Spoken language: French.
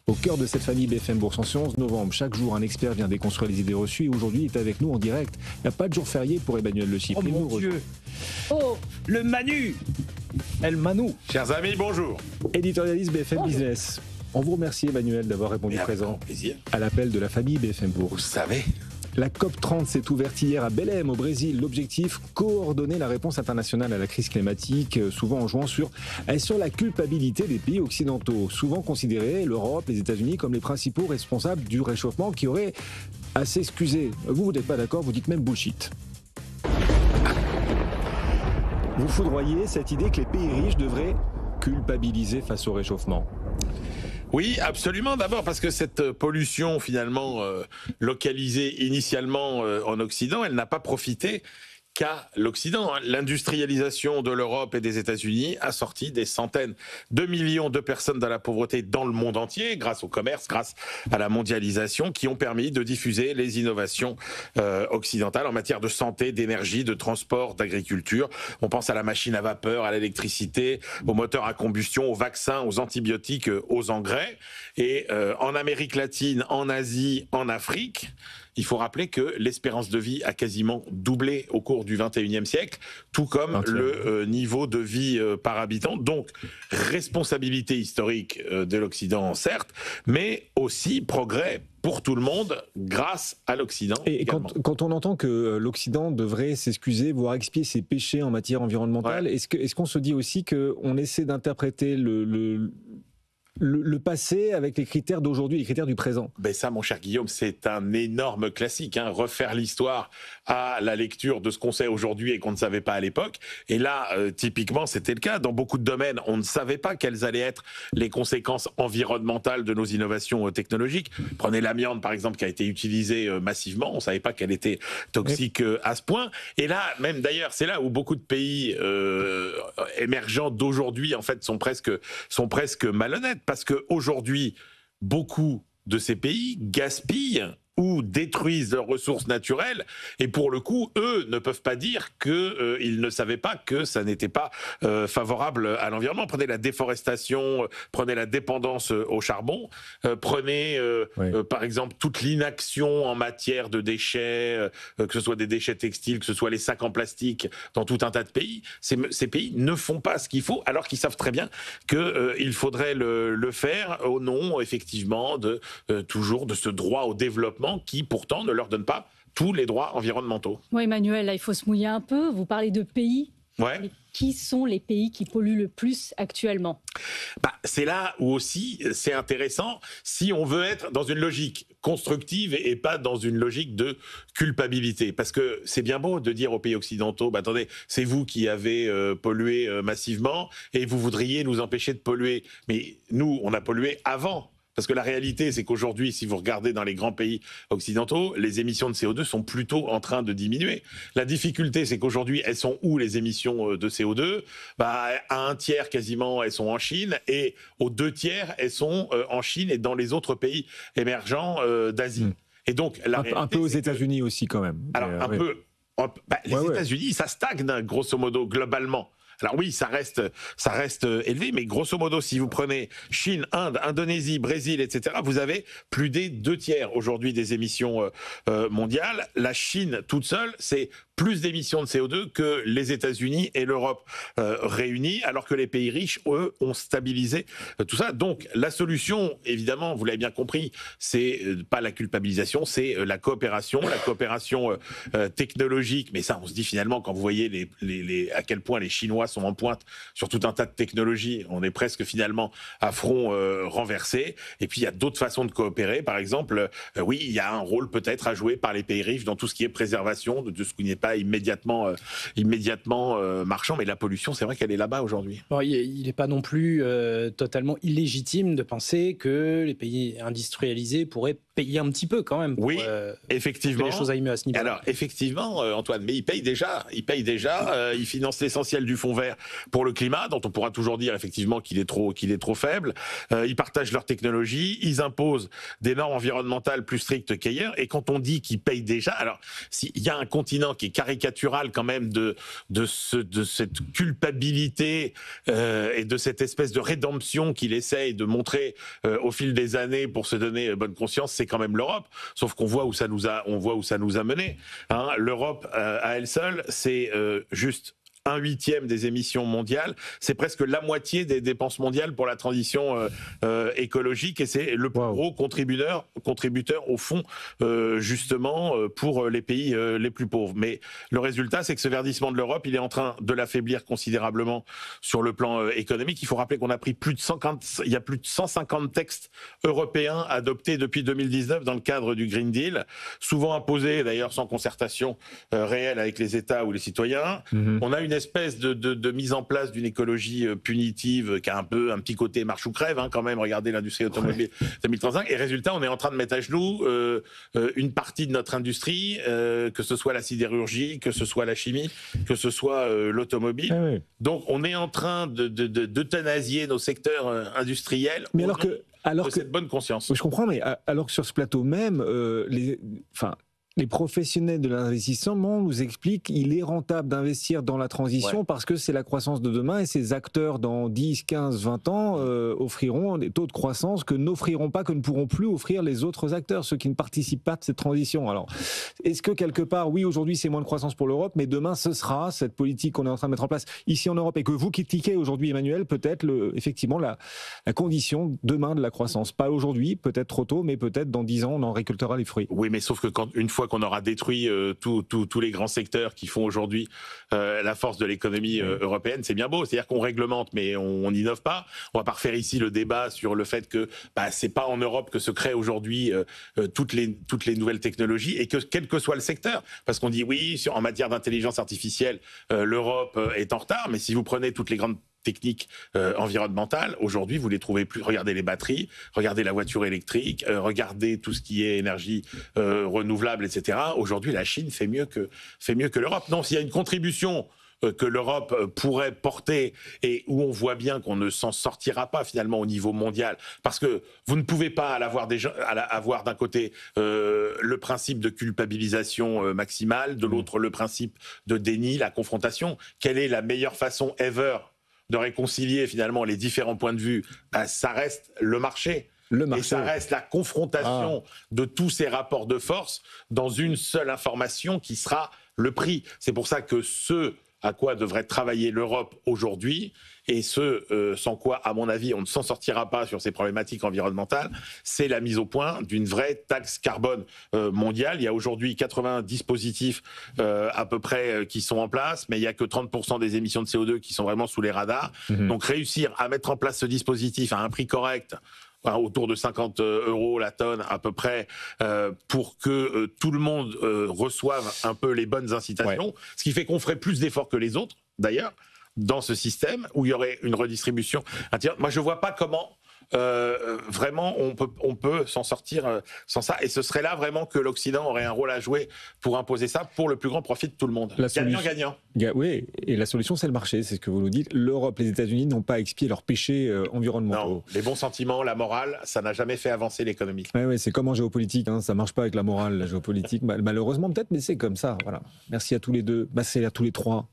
Au cœur de cette famille BFM Bourse en 11 novembre, chaque jour un expert vient déconstruire les idées reçues et aujourd'hui il est avec nous en direct. Il n'y a pas de jour férié pour Emmanuel Le Chypre. Oh mon Dieu. Oh, le Manu. El Manu. Chers amis, bonjour. Éditorialiste BFM Business. On vous remercie Emmanuel d'avoir répondu présent plaisir. à l'appel de la famille BFM Vous Bourse. savez. La COP30 s'est ouverte hier à Belém, au Brésil. L'objectif, coordonner la réponse internationale à la crise climatique, souvent en jouant sur la culpabilité des pays occidentaux, souvent considérés, l'Europe, les États-Unis, comme les principaux responsables du réchauffement qui auraient à s'excuser. Vous n'êtes pas d'accord, vous dites même bullshit. Vous foudroyez cette idée que les pays riches devraient culpabiliser face au réchauffement. Oui, absolument. D'abord parce que cette pollution finalement localisée initialement en Occident, elle n'a pas profité qu'à l'Occident. L'industrialisation de l'Europe et des États-Unis a sorti des centaines de millions de personnes de la pauvreté dans le monde entier, grâce au commerce, grâce à la mondialisation, qui ont permis de diffuser les innovations occidentales en matière de santé, d'énergie, de transport, d'agriculture. On pense à la machine à vapeur, à l'électricité, aux moteurs à combustion, aux vaccins, aux antibiotiques, aux engrais. Et en Amérique latine, en Asie, en Afrique, il faut rappeler que l'espérance de vie a quasiment doublé au cours du XXIe siècle, tout comme le niveau de vie par habitant. Donc, responsabilité historique de l'Occident, certes, mais aussi progrès pour tout le monde grâce à l'Occident. Et quand on entend que l'Occident devrait s'excuser, voire expier ses péchés en matière environnementale, est-ce qu'on se dit aussi qu'on essaie d'interpréter le passé avec les critères d'aujourd'hui, les critères du présent? Ben ça, mon cher Guillaume, c'est un énorme classique. Refaire l'histoire à la lecture de ce qu'on sait aujourd'hui et qu'on ne savait pas à l'époque. Et là, typiquement, c'était le cas. Dans beaucoup de domaines, on ne savait pas quelles allaient être les conséquences environnementales de nos innovations technologiques. Prenez l'amiante, par exemple, qui a été utilisée massivement. On ne savait pas qu'elle était toxique à ce point. Et là, même d'ailleurs, c'est là où beaucoup de pays émergents d'aujourd'hui, en fait, sont presque malhonnêtes. Parce qu'aujourd'hui, beaucoup de ces pays gaspillent ou détruisent leurs ressources naturelles, et pour le coup, eux ne peuvent pas dire qu'ils ne savaient pas que ça n'était pas favorable à l'environnement. Prenez la déforestation, prenez la dépendance au charbon, prenez par exemple toute l'inaction en matière de déchets, que ce soit des déchets textiles, que ce soit les sacs en plastique, dans tout un tas de pays. Ces pays ne font pas ce qu'il faut, alors qu'ils savent très bien qu'il faudrait le faire au nom, effectivement, toujours de ce droit au développement qui, pourtant, ne leur donne pas tous les droits environnementaux. Oui, Emmanuel, là, il faut se mouiller un peu. Vous parlez de pays. Ouais. Mais qui sont les pays qui polluent le plus actuellement? C'est là où aussi c'est intéressant si on veut être dans une logique constructive et pas dans une logique de culpabilité. Parce que c'est bien beau de dire aux pays occidentaux, attendez, c'est vous qui avez pollué massivement et vous voudriez nous empêcher de polluer. Mais nous, on a pollué avant. Parce que la réalité, c'est qu'aujourd'hui, si vous regardez dans les grands pays occidentaux, les émissions de CO2 sont plutôt en train de diminuer. La difficulté, c'est qu'aujourd'hui, elles sont où les émissions de CO2 ? À un tiers quasiment, elles sont en Chine, et aux 2 tiers, elles sont en Chine et dans les autres pays émergents d'Asie. Et donc, un peu aux États-Unis aussi, quand même. Alors, les États-Unis, ça stagne, grosso modo, globalement. Alors oui, ça reste élevé, mais grosso modo, si vous prenez Chine, Inde, Indonésie, Brésil, etc., vous avez plus des 2 tiers aujourd'hui des émissions mondiales. La Chine toute seule, c'est plus d'émissions de CO2 que les États-Unis et l'Europe réunis, alors que les pays riches, eux, ont stabilisé tout ça. Donc la solution, évidemment, vous l'avez bien compris, c'est pas la culpabilisation, c'est la coopération technologique. Mais ça, on se dit finalement, quand vous voyez à quel point les Chinois sont en pointe sur tout un tas de technologies, on est presque finalement à front renversé. Et puis il y a d'autres façons de coopérer. Par exemple, oui, il y a un rôle peut-être à jouer par les pays riches dans tout ce qui est préservation de ce qui n'est pas immédiatement marchand, mais la pollution, c'est vrai qu'elle est là-bas aujourd'hui. Bon, il n'est pas non plus totalement illégitime de penser que les pays industrialisés pourraient payer un petit peu quand même. Oui, effectivement. Les choses aillent mieux à ce niveau. Alors effectivement, Antoine, mais ils payent déjà. Ils financent l'essentiel du fonds vert pour le climat, dont on pourra toujours dire effectivement qu'il est trop faible. Ils partagent leur technologie, ils imposent des normes environnementales plus strictes qu'ailleurs. Et quand on dit qu'ils payent déjà, alors s'il y a un continent qui est caricatural quand même de cette culpabilité et de cette espèce de rédemption qu'il essaye de montrer au fil des années pour se donner bonne conscience, c'est quand même l'Europe. Sauf qu'on voit où ça nous a mené. Hein. L'Europe à elle seule, c'est juste 1/8 des émissions mondiales, c'est presque la moitié des dépenses mondiales pour la transition écologique, et c'est le plus gros contributeur au fond justement pour les pays les plus pauvres. Mais le résultat, c'est que ce verdissement de l'Europe, il est en train de l'affaiblir considérablement sur le plan économique. Il faut rappeler qu'on a pris il y a plus de 150 textes européens adoptés depuis 2019 dans le cadre du Green Deal, souvent imposés d'ailleurs sans concertation réelle avec les États ou les citoyens. On a une espèce de mise en place d'une écologie punitive qui a un petit côté marche ou crève, hein, quand même. Regardez l'industrie automobile 2035. Et résultat, on est en train de mettre à genoux une partie de notre industrie, que ce soit la sidérurgie, que ce soit la chimie, que ce soit l'automobile. Ah oui. Donc, on est en train d'euthanasier nos secteurs industriels. Mais cette bonne conscience. Je comprends, mais alors que sur ce plateau même, les professionnels de l'investissement nous expliquent qu'il est rentable d'investir dans la transition parce que c'est la croissance de demain, et ces acteurs dans 10, 15, 20 ans offriront des taux de croissance que n'offriront pas, que ne pourront plus offrir les autres acteurs, ceux qui ne participent pas de cette transition. Alors, est-ce que quelque part, oui, aujourd'hui c'est moins de croissance pour l'Europe, mais demain ce sera cette politique qu'on est en train de mettre en place ici en Europe, et que vous critiquez aujourd'hui, Emmanuel, peut-être effectivement la condition demain de la croissance. Pas aujourd'hui, peut-être trop tôt, mais peut-être dans 10 ans on en récoltera les fruits. Oui, mais sauf que une fois qu'on aura détruit tous les grands secteurs qui font aujourd'hui la force de l'économie européenne, c'est bien beau. C'est-à-dire qu'on réglemente, mais on n'innove pas. On va pas refaire ici le débat sur le fait que c'est pas en Europe que se créent aujourd'hui toutes les nouvelles technologies, et que quel que soit le secteur, parce qu'on dit oui, en matière d'intelligence artificielle, l'Europe est en retard, mais si vous prenez toutes les grandes techniques environnementales, aujourd'hui vous les trouvez plus. Regardez les batteries, regardez la voiture électrique, regardez tout ce qui est énergie renouvelable, etc. Aujourd'hui, la Chine fait mieux que l'Europe. Non, s'il y a une contribution que l'Europe pourrait porter, et où on voit bien qu'on ne s'en sortira pas finalement au niveau mondial, parce que vous ne pouvez pas avoir d'un côté le principe de culpabilisation maximale, de l'autre le principe de déni, la confrontation. Quelle est la meilleure façon ever de réconcilier finalement les différents points de vue? Ça reste le marché. Et ça reste la confrontation de tous ces rapports de force dans une seule information qui sera le prix. C'est pour ça que ce à quoi devrait travailler l'Europe aujourd'hui, et sans quoi, à mon avis, on ne s'en sortira pas sur ces problématiques environnementales, c'est la mise au point d'une vraie taxe carbone mondiale. Il y a aujourd'hui 80 dispositifs à peu près qui sont en place, mais il n'y a que 30% des émissions de CO2 qui sont vraiment sous les radars. Donc réussir à mettre en place ce dispositif à un prix correct, autour de 50 € la tonne à peu près, pour que tout le monde reçoive un peu les bonnes incitations, ce qui fait qu'on ferait plus d'efforts que les autres, d'ailleurs, dans ce système, où il y aurait une redistribution. Moi, je ne vois pas comment vraiment on peut s'en sortir sans ça, et ce serait là vraiment que l'Occident aurait un rôle à jouer pour imposer ça pour le plus grand profit de tout le monde. Gagnant-gagnant. Oui, et la solution c'est le marché, c'est ce que vous nous dites. L'Europe, les États-Unis n'ont pas expié leurs péchés environnementaux. Non, les bons sentiments, la morale, ça n'a jamais fait avancer l'économie. Oui, c'est comme en géopolitique, hein, ça marche pas avec la morale, la géopolitique, malheureusement peut-être, mais c'est comme ça. Voilà. Merci à tous les deux, merci à tous les trois.